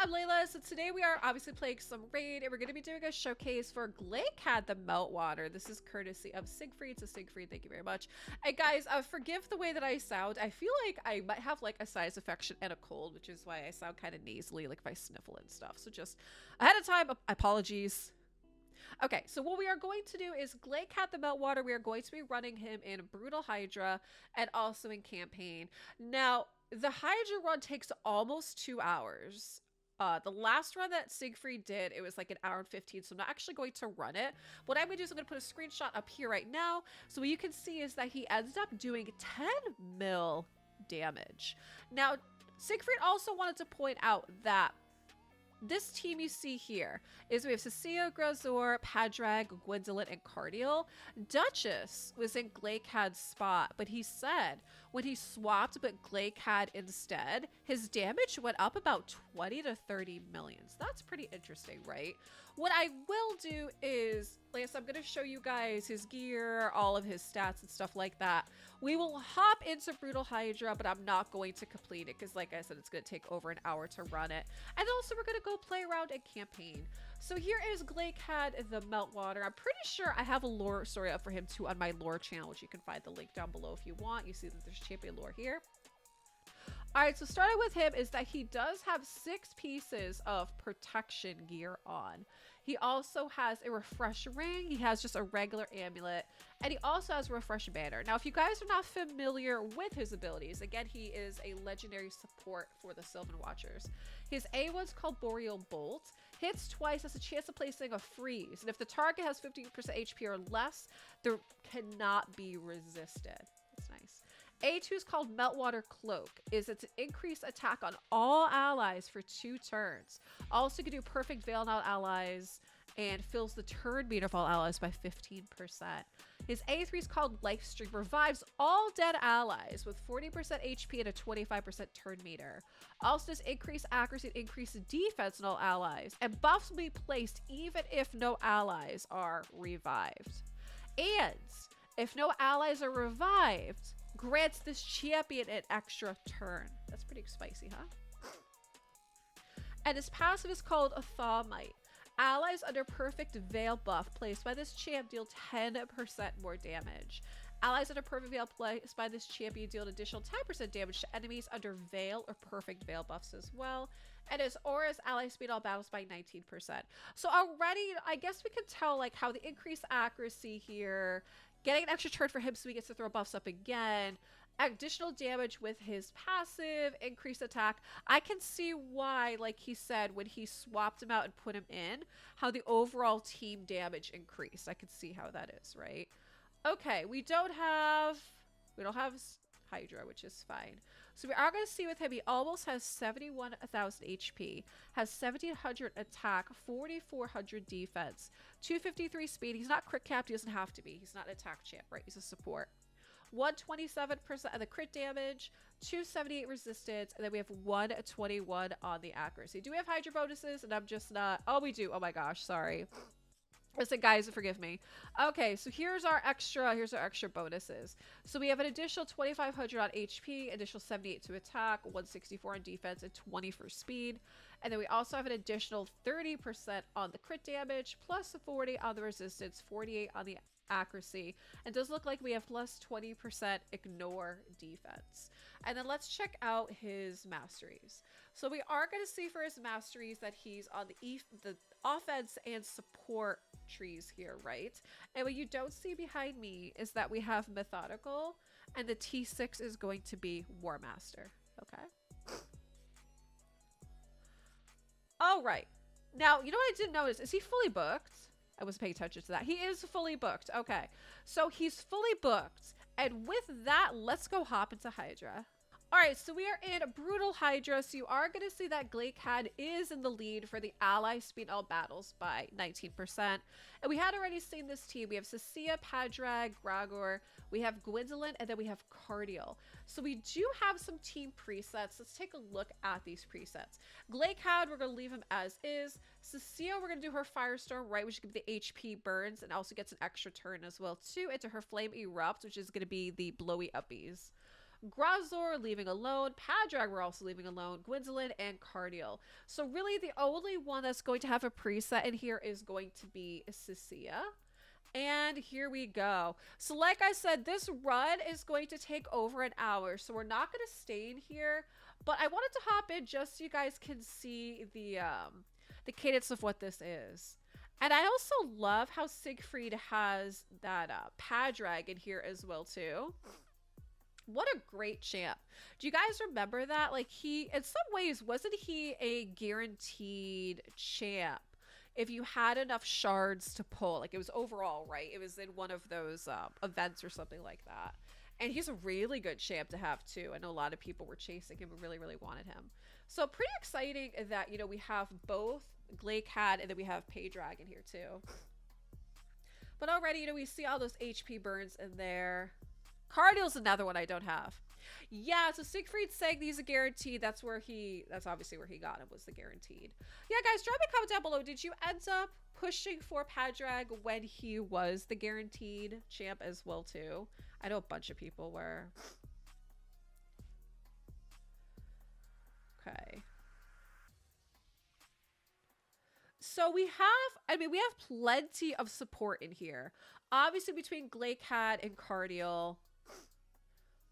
I'm Leila. So today we are obviously playing some raid, and we're going to be doing a showcase for Glaicad the Meltwater. This is courtesy of Siegfried. So Siegfried, thank you very much. And guys, forgive the way that I sound. I feel like I might have like a sinus infection and a cold, which is why I sound kind of nasally, like if I sniffle and stuff. So just ahead of time, apologies. Okay, so what we are going to do is Glaicad the Meltwater. We are going to be running him in Brutal Hydra and also in campaign. Now, the Hydra run takes almost 2 hours. The last run that Siegfried did, it was like 1 hour and 15, so I'm not actually going to run it. What I'm going to do is I'm going to put a screenshot up here right now. So what you can see is that he ends up doing 10 mil damage. Now, Siegfried also wanted to point out that this team you see here is we have Cecilia, Grazor, Padraig, Gwendolyn, and Cardiel. Duchess was in Glaicad's spot, but he said when he swapped but Glaicad instead, his damage went up about 20 to 30 millions. That's pretty interesting, right? What I will do is, like I said, I'm going to show you guys his gear, all of his stats and stuff like that. We will hop into Brutal Hydra, but I'm not going to complete it because, like I said, it's going to take over an hour to run it. And also, we're going to go play around in campaign. So here is Glaicad the Meltwater. I'm pretty sure I have a lore story up for him too on my lore channel, which you can find the link down below if you want. You see that there's champion lore here. Alright, so starting with him is that he does have 6 pieces of protection gear on. He also has a refresh ring, he has just a regular amulet, and he also has a refresh banner. Now, if you guys are not familiar with his abilities, again, he is a legendary support for the Sylvan Watchers. His A1's called Boreal Bolt. Hits twice, has a chance of placing a freeze, and if the target has 50% HP or less, there cannot be resisted. That's nice. A2 is called Meltwater Cloak. It's an increased attack on all allies for 2 turns. Also can do perfect veil on all allies and fills the turn meter of all allies by 15%. His A3 is called Lifestream. Revives all dead allies with 40% HP and a 25% turn meter. Also does increase accuracy and increase defense on all allies. And buffs will be placed even if no allies are revived. And if no allies are revived, grants this champion an extra turn. That's pretty spicy, huh? And his passive is called a Thawmite. Allies under perfect veil buff placed by this champ deal 10% more damage. Allies under perfect veil placed by this champion deal an additional 10% damage to enemies under veil or perfect veil buffs as well. And his aura's ally speed all battles by 19%. So already, I guess we can tell like how the increased accuracy here, getting an extra turn for him so he gets to throw buffs up again, additional damage with his passive, increased attack. I can see why, like he said, when he swapped him out and put him in, how the overall team damage increased. I can see how that is, right? Okay, we don't have Hydra, which is fine. So we are going to see with him, he almost has 71,000 HP, has 1,700 attack, 4,400 defense, 253 speed. He's not crit capped, he doesn't have to be. He's not an attack champ, right? He's a support. 127% of the crit damage, 278 resistance, and then we have 121 on the accuracy. Do we have Hydra bonuses? And I'm just not... Oh, we do. Oh my gosh, sorry. Listen, guys, forgive me. Okay, so here's our extra bonuses. So we have an additional 2,500 on HP, additional 78 to attack, 164 on defense, and 20 for speed. And then we also have an additional 30% on the crit damage, plus 40 on the resistance, 48 on the accuracy. And it does look like we have plus 20% ignore defense. And then let's check out his masteries. So we are going to see for his masteries that he's on the offense and support trees here, right? And what you don't see behind me is that we have methodical, and the T6 is going to be War Master. Okay. All right. Now, you know what I didn't notice? Is he fully booked? I wasn't paying attention to that. He is fully booked. Okay. So he's fully booked. And with that, let's go hop into Hydra. Alright, so we are in Brutal Hydra, so you are going to see that Glaicad is in the lead for the ally speed all battles by 19%. And we had already seen this team. We have Cecilia, Padraig, Gragor, we have Gwendolyn, and then we have Cardiel. So we do have some team presets. Let's take a look at these presets. Glaicad, we're going to leave him as is. Cecilia, we're going to do her Firestorm, right, which gives the HP burns and also gets an extra turn as well, too, into her Flame Erupt, which is going to be the blowy uppies. Grazor leaving alone. Padrag we're also leaving alone. Gwendolyn and Cardiel. So really the only one that's going to have a preset in here is going to be Cecilia. And here we go. So like I said, this run is going to take over an hour. So we're not going to stay in here. But I wanted to hop in just so you guys can see the cadence of what this is. And I also love how Siegfried has that Padrag in here as well too. What a great champ. Do you guys remember that? Like he, in some ways, wasn't he a guaranteed champ if you had enough shards to pull? Like it was overall, right? It was in one of those events or something like that. And he's a really good champ to have too. I know a lot of people were chasing him and really, really wanted him. So pretty exciting that, you know, we have both Glaicad and then we have Padrag in here too. But already, you know, we see all those HP burns in there. Cardiel's another one I don't have. Yeah, so Siegfried saying these are guaranteed. That's obviously where he got him, was the guaranteed. Yeah, guys, drop me a comment down below. Did you end up pushing for Padrag when he was the guaranteed champ as well too? I know a bunch of people were. Okay. So we have plenty of support in here. Obviously between Glaicad and Cardiel,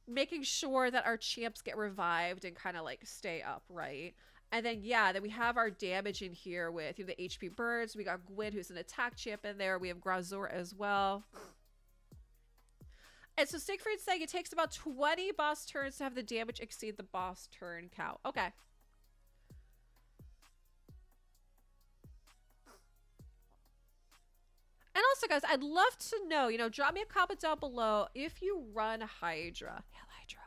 making sure that our champs get revived and kind of like stay up, right? And then, yeah, then we have our damage in here with, you know, the HP birds. We got Gwen, who's an attack champ in there. We have Grazor as well. And so Siegfried's saying it takes about 20 boss turns to have the damage exceed the boss turn count. Okay. And also, guys, I'd love to know, you know, drop me a comment down below if you run Hydra. Hell, Hydra.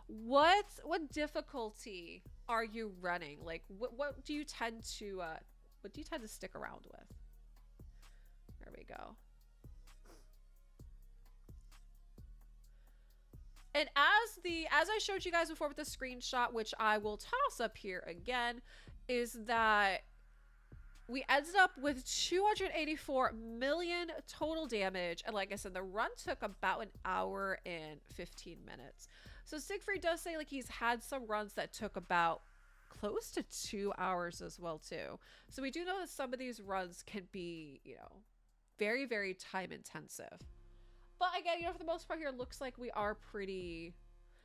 What difficulty are you running? Like, what do you tend to stick around with? There we go. And as I showed you guys before with the screenshot, which I will toss up here again, is that we ended up with 284 million total damage. And like I said, the run took about an hour and 15 minutes. So Siegfried does say like he's had some runs that took about close to 2 hours as well too. So we do know that some of these runs can be, you know, very, very time intensive. But again, you know, for the most part here, it looks like we are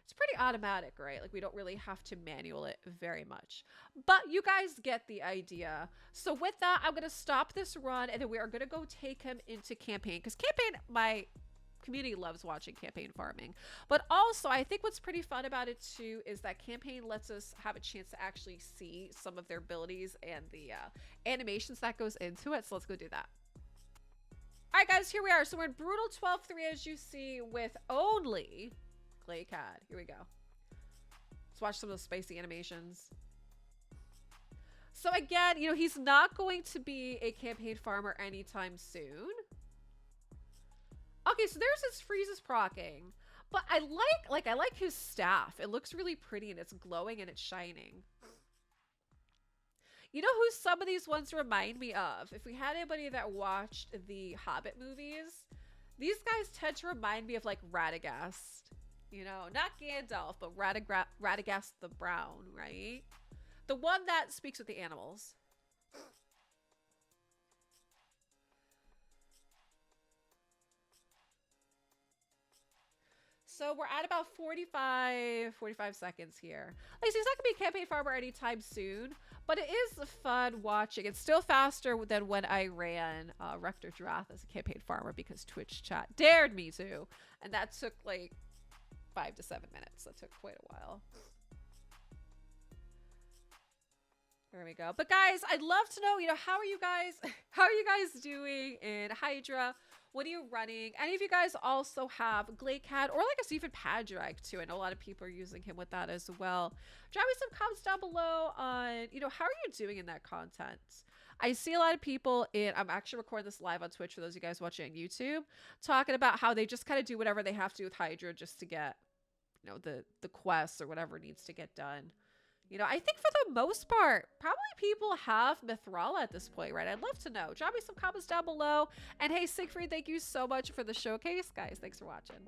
it's pretty automatic, right? Like we don't really have to manual it very much. But you guys get the idea. So with that, I'm going to stop this run and then we are going to go take him into campaign. Because campaign, my community loves watching campaign farming. But also, I think what's pretty fun about it too is that campaign lets us have a chance to actually see some of their abilities and the animations that goes into it. So let's go do that. All right, guys, here we are. So we're in Brutal 12-3, as you see, with only Glaicad. Here we go. Let's watch some of those spicy animations. So again, you know, he's not going to be a campaign farmer anytime soon. Okay, so there's his freezes procking. But I like his staff. It looks really pretty and it's glowing and it's shining. You know who some of these ones remind me of? If we had anybody that watched the Hobbit movies, these guys tend to remind me of like Radagast. You know, not Gandalf, but Radagast the Brown, right? The one that speaks with the animals. So we're at about 45 seconds here. Like, so he's not going to be a campaign farmer anytime soon, but it is fun watching. It's still faster than when I ran Rector Drath as a campaign farmer because Twitch chat dared me to. And that took like 5 to 7 minutes. That took quite a while. There we go. But guys, I'd love to know, you know, how are you guys doing in Hydra? What are you running? Any of you guys also have Glaicad or like even Padrag too? I know a lot of people are using him with that as well. Drop me some comments down below on, you know, how are you doing in that content? I see a lot of people I'm actually recording this live on Twitch for those of you guys watching on YouTube, talking about how they just kind of do whatever they have to do with Hydra just to get, you know, the quests or whatever needs to get done. You know, I think for the most part, probably people have Mithrala at this point, right? I'd love to know. Drop me some comments down below. And hey, Siegfried, thank you so much for the showcase. Guys, thanks for watching.